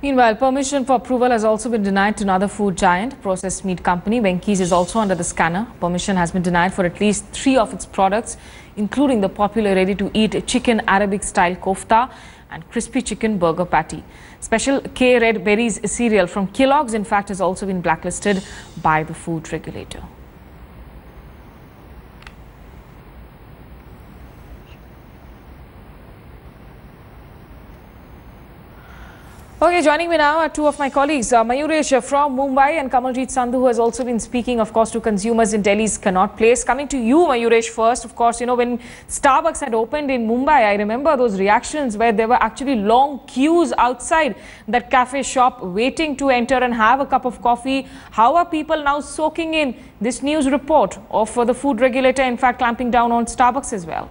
Meanwhile, permission for approval has also been denied to another food giant. Processed meat company Venky's is also under the scanner. Permission has been denied for at least 3 of its products, including the popular ready-to-eat chicken Arabic-style kofta and crispy chicken burger patty. Special K Red Berries cereal from Kellogg's, in fact, has also been blacklisted by the food regulator. Okay, joining me now are 2 of my colleagues, Mayuresh from Mumbai and Kamaljeet Sandhu, who has also been speaking, of course, to consumers in Delhi's Connaught Place. Coming to you, Mayuresh, first, of course, you know, when Starbucks had opened in Mumbai, I remember those reactions where there were actually long queues outside that cafe shop waiting to enter and have a cup of coffee. How are people now soaking in this news report of the food regulator, in fact, clamping down on Starbucks as well?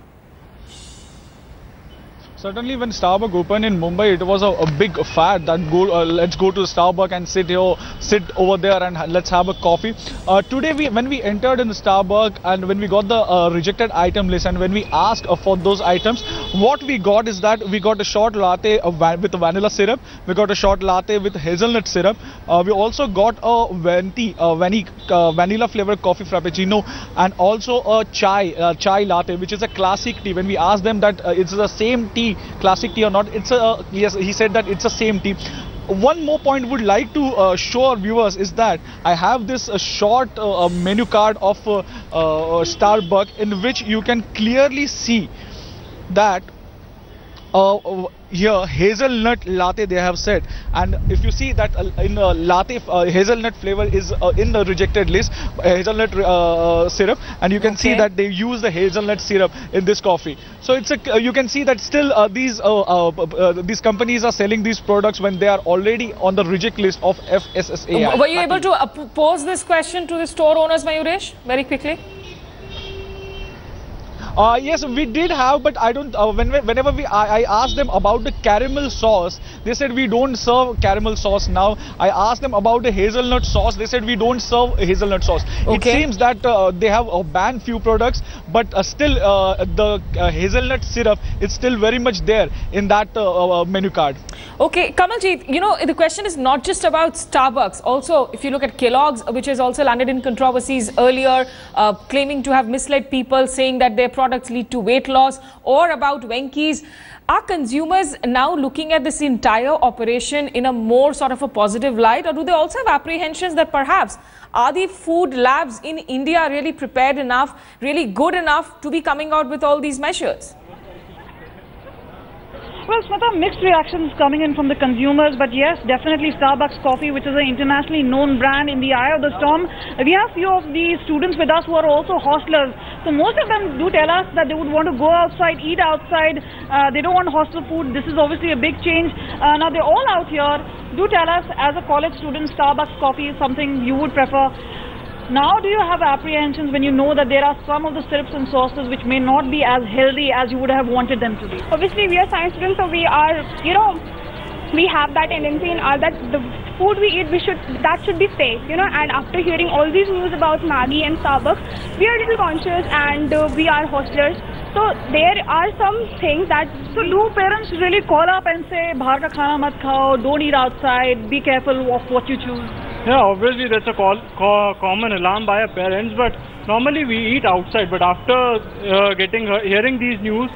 Certainly, when Starbucks opened in Mumbai, it was a big fad that let's go to Starbucks and sit over there and let's have a coffee. Today, when we entered in the Starbucks and when we got the rejected item list and when we asked for those items, what we got is that we got a short latte with vanilla syrup. We got a short latte with hazelnut syrup. We also got a vanilla flavored coffee frappuccino and also a chai latte, which is a classic tea. When we asked them that it's the same tea, classic tea or not, yes, he said that it's the same tea. One more point would like to show our viewers is that I have this short menu card of Starbucks, in which you can clearly see that here hazelnut latte they have said, and if you see that in latte hazelnut flavor is in the rejected list, hazelnut syrup, and you can see that they use the hazelnut syrup in this coffee. So it's you can see that still these companies are selling these products when they are already on the reject list of FSSAI. Were you able to pose this question to the store owners, Mayuresh, very quickly? Yes, we did have, but I don't. Whenever I asked them about the caramel sauce, they said we don't serve caramel sauce now. I asked them about the hazelnut sauce. They said we don't serve hazelnut sauce. It seems that they have banned few products, but still the hazelnut syrup is still very much there in that menu card. Okay, Kamaljeet, you know, the question is not just about Starbucks. Also, if you look at Kellogg's, which has also landed in controversies earlier, claiming to have misled people, saying that their products lead to weight loss, or about Venky's. Are consumers now looking at this entire operation in a more sort of a positive light, or do they also have apprehensions that perhaps are the food labs in India really prepared enough, really good enough to be coming out with all these measures? Well, Smita, mixed reactions coming in from the consumers, but yes, definitely Starbucks coffee, which is an internationally known brand, in the eye of the storm. We have few of the students with us who are also hostelers. So most of them do tell us that they would want to go outside, eat outside. They don't want hostel food. This is obviously a big change. Now they're all out here. Do tell us, as a college student, Starbucks coffee is something you would prefer. Now, do you have apprehensions when you know that there are some of the syrups and sauces which may not be as healthy as you would have wanted them to be? Obviously, we are science students, so we are, you know, we have that tendency in our that the food we eat, that should be safe, you know. And after hearing all these news about Maggi and Starbucks, we are a little conscious, and we are hostelers. So there are some things that. So do parents really call up and say, "Bahar ka khana mat khao, don't eat outside, be careful of what you choose"? Yeah, obviously that's a common alarm by our parents, but normally we eat outside. But after hearing these news,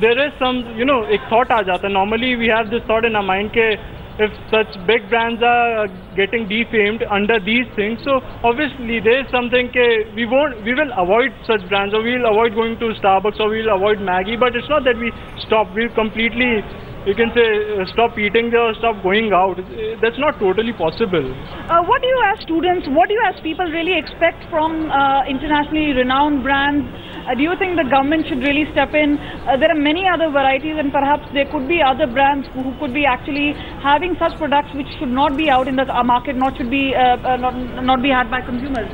there is some, you know, a thought aa jata. Normally we have this thought in our mind that if such big brands are getting defamed under these things, so obviously there is something we will avoid such brands, or we will avoid going to Starbucks, or we will avoid Maggi. But it's not that we stop. We'll completely, you can say, stop eating there or stop going out. That's not totally possible. What do you as students, what do you as people really expect from internationally renowned brands? Do you think the government should really step in? There are many other varieties, and perhaps there could be other brands who could be actually having such products which should not be out in the market, not should be not be had by consumers.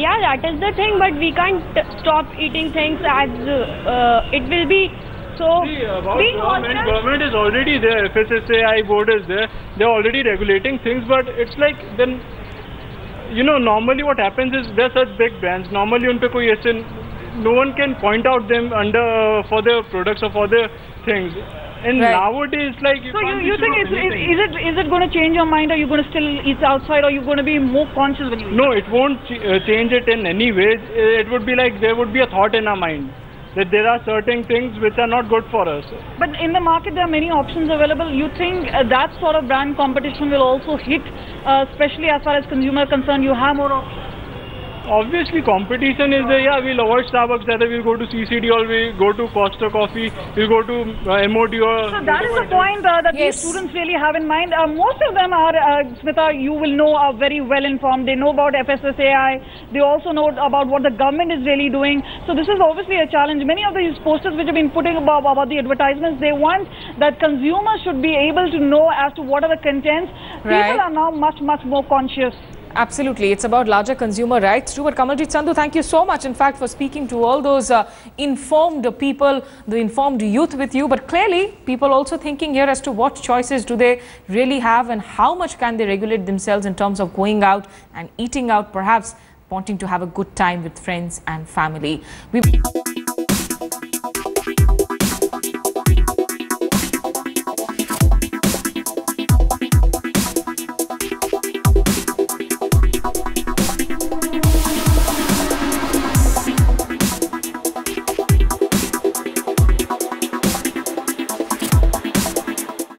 Yeah, that is the thing, but we can't stop eating things as it will be. So, government is already there. FSSAI board is there. They're already regulating things, but it's like then, you know, normally what happens is there are such big brands. Normally, unpe koi aise, no one can point out them under for their products or for their things. And Right. nowadays, like, So you think is it going to change your mind? Are you going to still eat outside, or are you going to be more conscious when you eat? No, it won't change it in any way. It would be like there would be a thought in our mind that there are certain things which are not good for us. But in the market, there are many options available. You think that sort of brand competition will also hit, especially as far as consumer concerned? You have more options. Obviously, competition is there. Yeah, we'll avoid Starbucks. Either we'll go to CCD or we'll go to Costa Coffee. We'll go to MOD or... So that is the point that Yes. these students really have in mind. Most of them are, Smita, you will know, are very well informed. They know about FSSAI. They also know about what the government is really doing. So this is obviously a challenge. Many of these posters which have been putting about the advertisements, they want that consumers should be able to know as to what are the contents. Right. People are now much more conscious. Absolutely. It's about larger consumer rights too. But Kamaljeet Sandhu, thank you so much, in fact, for speaking to all those informed people, the informed youth with you. But clearly, people also thinking here as to what choices do they really have and how much can they regulate themselves in terms of going out and eating out, perhaps wanting to have a good time with friends and family.